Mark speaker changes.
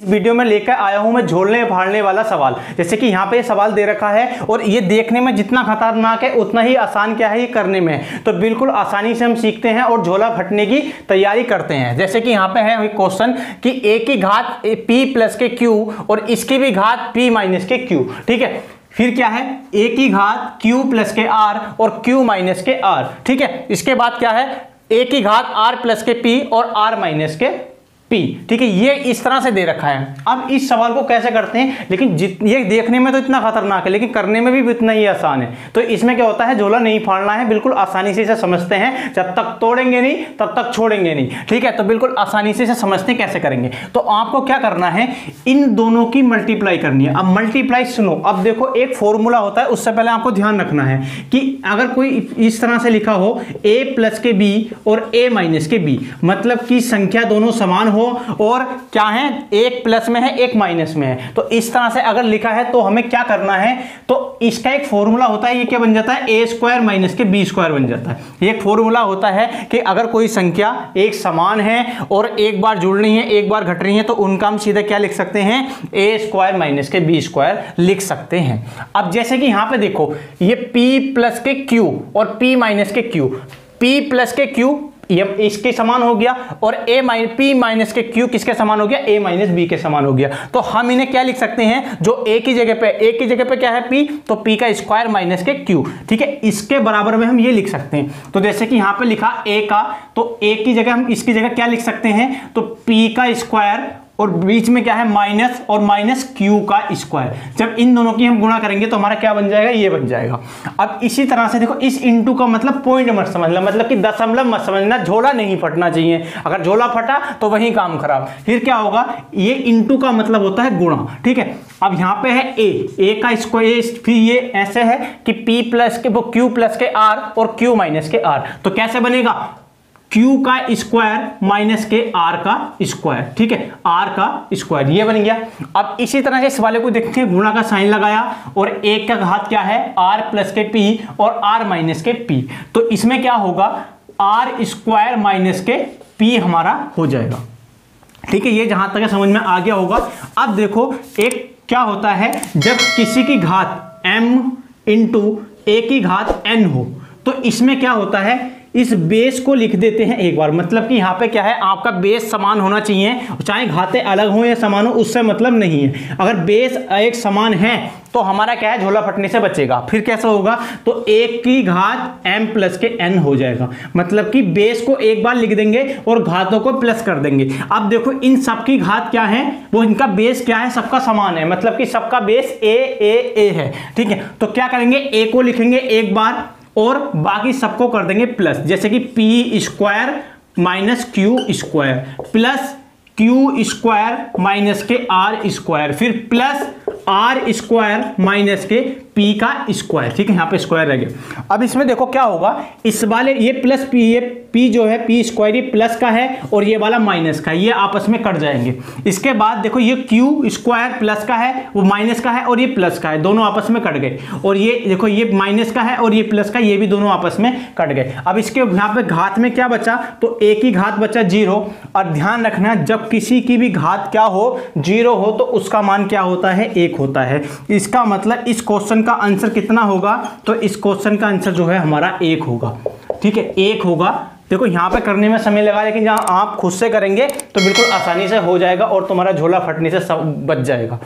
Speaker 1: इस वीडियो में लेकर आया हूं मैं झोलने फाड़ने वाला सवाल। जैसे कि यहाँ पे सवाल दे रखा है और ये देखने में जितना खतरनाक है उतना ही आसान क्या है ये करने में। तो बिल्कुल आसानी से हम सीखते हैं और झोला फटने की तैयारी करते हैं। जैसे कि यहाँ पे है क्वेश्चन कि a की घात p प्लस के q और इसकी भी घात p माइनस के q। ठीक है, फिर क्या है a की घात q प्लस के r और q माइनस के r। ठीक है, इसके बाद क्या है a की घात r प्लस के p और r माइनस के P। ठीक है, ये इस तरह से दे रखा है। अब इस सवाल को कैसे करते हैं, लेकिन ये देखने में तो इतना खतरनाक है लेकिन करने में भी इतना ही आसान है। तो इसमें क्या होता है, झोला नहीं फाड़ना है, बिल्कुल आसानी से इसे समझते हैं। जब तक तोड़ेंगे नहीं तब तक छोड़ेंगे नहीं। ठीक है, तो बिल्कुल आसानी से इसे समझते हैं कैसे करेंगे। तो आपको क्या करना है, इन दोनों की मल्टीप्लाई करनी है। अब मल्टीप्लाई सुनो, अब देखो एक फॉर्मूला होता है, उससे पहले आपको ध्यान रखना है कि अगर कोई इस तरह से लिखा हो a प्लस के b और a माइनस के b, मतलब कि संख्या दोनों समान हो और क्या है, एक प्लस में है एक माइनस में है। तो इस तरह से अगर लिखा है तो हमें क्या करना है, तो इसका एक फॉर्मूला होता है, ये क्या बन जाता है a स्क्वायर माइनस के b स्क्वायर बन जाता है। ये एक फॉर्मूला होता है कि अगर कोई संख्या एक समान है और एक बार जुड़ रही है एक बार घट रही है तो उनका हम सीधा क्या लिख सकते हैं, a स्क्वायर माइनस के b स्क्वायर लिख सकते हैं। अब जैसे कि यहां पे देखो ये p प्लस के q और p माइनस के q, p प्लस के q ये इसके समान हो गया और p माइनस के q किसके समान हो गया, a माइनस b के समान हो गया। तो हम इन्हें क्या लिख सकते हैं, जो a की जगह पे क्या है p, तो p का स्क्वायर माइनस के q। ठीक है, इसके बराबर में हम ये लिख सकते हैं। तो जैसे कि यहां पे लिखा a का, तो a की जगह हम इसकी जगह क्या लिख सकते हैं, तो p का स्क्वायर और बीच में क्या है माइनस और माइनस q का स्क्वायर। जब इन दोनों की हम गुणा करेंगे तो हमारा क्या बन जाएगा, ये बन जाएगा। अब इसी तरह से देखो, इस इंटू का मतलब पॉइंट मत समझना, मतलब कि दशमलव मत समझना, झोला नहीं फटना चाहिए। अगर झोला फटा तो वही काम खराब। फिर क्या होगा, ये इंटू का मतलब होता है गुणा। ठीक है, अब यहाँ पे है a का स्क्वायर, फिर ये ऐसे है कि p प्लस के वो q प्लस के r और q माइनस के r। तो कैसे बनेगा, q का स्क्वायर माइनस के r का स्क्वायर। ठीक है, r का स्क्वायर ये बन गया। अब इसी तरह से इस वाले को देखते हैं, गुणा का साइन लगाया और एक का घात क्या है, r प्लस के p और r माइनस के p। तो इसमें क्या होगा, r स्क्वायर माइनस के p हमारा हो जाएगा। ठीक है, ये जहां तक समझ में आ गया होगा। अब देखो एक क्या होता है, जब किसी की घात m इंटू a की घात n हो तो इसमें क्या होता है, इस बेस को लिख देते हैं एक बार। मतलब कि यहाँ पे क्या है, आपका बेस समान होना चाहिए, चाहे घातें अलग हो या समान हो उससे मतलब नहीं है। अगर बेस एक समान है तो हमारा क्या है, झोला फटने से बचेगा। फिर कैसा होगा, तो एक की घात m प्लस के n हो जाएगा। मतलब कि बेस को एक बार लिख देंगे और घातों को प्लस कर देंगे। अब देखो इन सब की घात क्या है, वो इनका बेस क्या है, सबका समान है, मतलब कि सबका बेस a है। ठीक है, तो क्या करेंगे, a को लिखेंगे एक बार और बाकी सबको कर देंगे प्लस। जैसे कि p square minus q square plus q square minus के r स्क्वायर, फिर प्लस r स्क्वायर माइनस के p का स्क्वायर। ठीक है, यहाँ पे स्क्वायर रह गया। अब इसमें देखो क्या होगा, इस वाले ये प्लस p, ये p जो है p स्क्वायर ये प्लस का है और ये वाला माइनस का है, ये आपस में कट जाएंगे। इसके बाद देखो ये q स्क्वायर प्लस का है, वो माइनस का है और ये प्लस का है, दोनों आपस में कट गए। और ये देखो ये माइनस का है और ये प्लस का, ये भी दोनों आपस में कट गए। अब इसके यहाँ पे घात में क्या बचा, तो a की घात बचा 0। और ध्यान रखना, जब किसी की भी घात क्या हो, 0 हो, तो उसका मान क्या होता है, 1 होता है। इसका मतलब इस क्वेश्चन का आंसर कितना होगा, तो इस क्वेश्चन का आंसर जो है हमारा 1 होगा। ठीक है, 1 होगा। देखो यहाँ पे करने में समय लगा, लेकिन जहाँ आप खुद से करेंगे तो बिल्कुल आसानी से हो जाएगा और तुम्हारा झोला फटने से बच जाएगा।